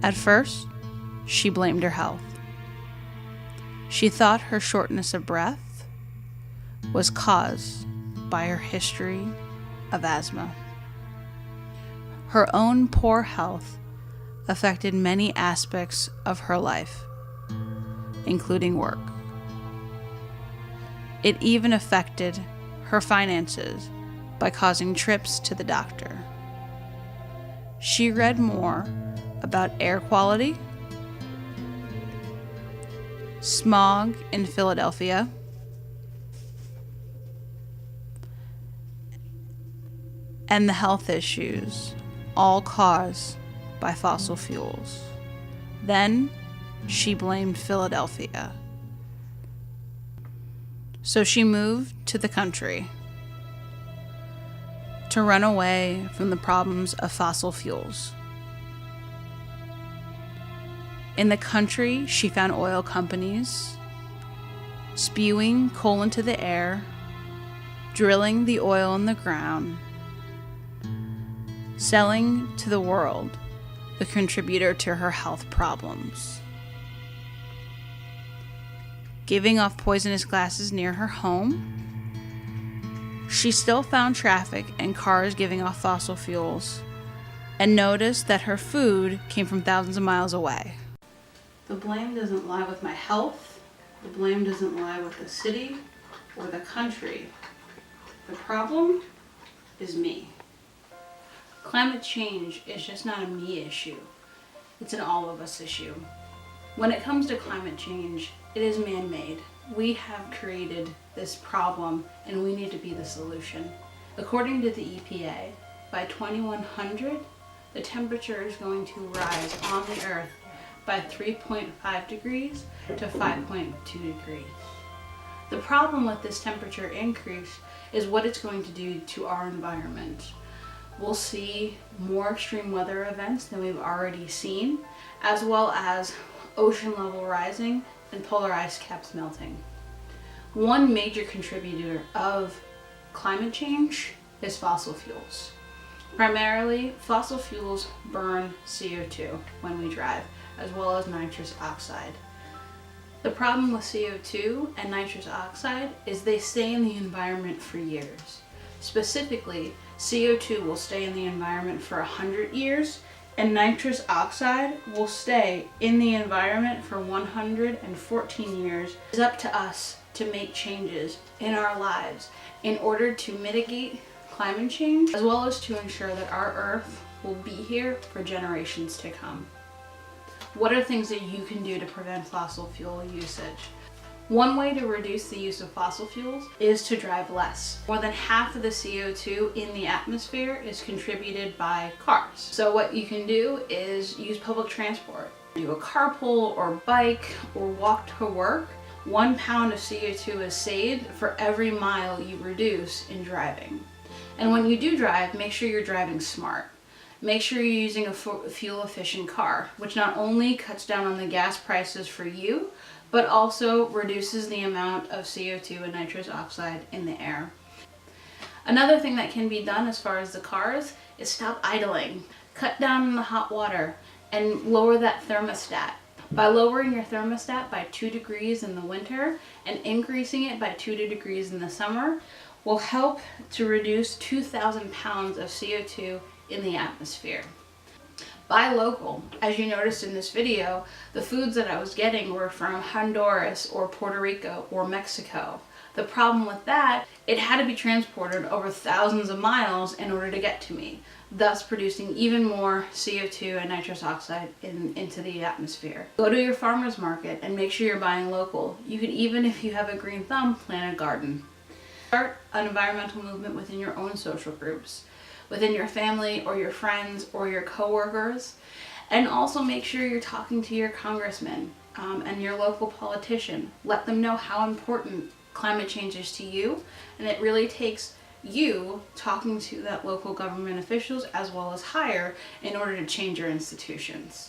At first, she blamed her health. She thought her shortness of breath was caused by her history of asthma. Her own poor health affected many aspects of her life, including work. It even affected her finances by causing trips to the doctor. She read more about air quality, smog in Philadelphia, and the health issues all caused by fossil fuels. Then she blamed Philadelphia. So she moved to the country to run away from the problems of fossil fuels. In the country, she found oil companies spewing coal into the air, drilling the oil in the ground, selling to the world the contributor to her health problems, giving off poisonous gases near her home. She still found traffic and cars giving off fossil fuels, and noticed that her food came from thousands of miles away. The blame doesn't lie with my health. The blame doesn't lie with the city or the country. The problem is me. Climate change is just not a me issue. It's an all of us issue. When it comes to climate change, it is man-made. We have created this problem and we need to be the solution. According to the EPA, by 2100, the temperature is going to rise on the Earth by 3.5 degrees to 5.2 degrees. The problem with this temperature increase is what it's going to do to our environment. We'll see more extreme weather events than we've already seen, as well as ocean level rising and polar ice caps melting. One major contributor of climate change is fossil fuels. Primarily, fossil fuels burn CO2 when we drive, as well as nitrous oxide. The problem with CO2 and nitrous oxide is they stay in the environment for years. Specifically, CO2 will stay in the environment for 100 years, and nitrous oxide will stay in the environment for 114 years. It's up to us to make changes in our lives in order to mitigate climate change, as well as to ensure that our Earth will be here for generations to come. What are things that you can do to prevent fossil fuel usage? One way to reduce the use of fossil fuels is to drive less. More than half of the CO2 in the atmosphere is contributed by cars. So what you can do is use public transport. Do a carpool or bike or walk to work. 1 pound of CO2 is saved for every mile you reduce in driving. And when you do drive, make sure you're driving smart. Make sure you're using a fuel efficient car, which not only cuts down on the gas prices for you, but also reduces the amount of CO2 and nitrous oxide in the air. Another thing that can be done as far as the cars is stop idling. Cut down on the hot water and lower that thermostat. By lowering your thermostat by 2 degrees in the winter and increasing it by 2 degrees in the summer will help to reduce 2,000 pounds of CO2 in the atmosphere. Buy local. As you noticed in this video, the foods that I was getting were from Honduras or Puerto Rico or Mexico. The problem with that, it had to be transported over thousands of miles in order to get to me, thus producing even more CO2 and nitrous oxide into the atmosphere. Go to your farmer's market and make sure you're buying local. You could, even if you have a green thumb, plant a garden. Start an environmental movement within your own social groups, within your family or your friends or your coworkers, and also make sure you're talking to your congressman and your local politician. Let them know how important climate change is to you, and it really takes you talking to that local government officials as well as higher in order to change your institutions.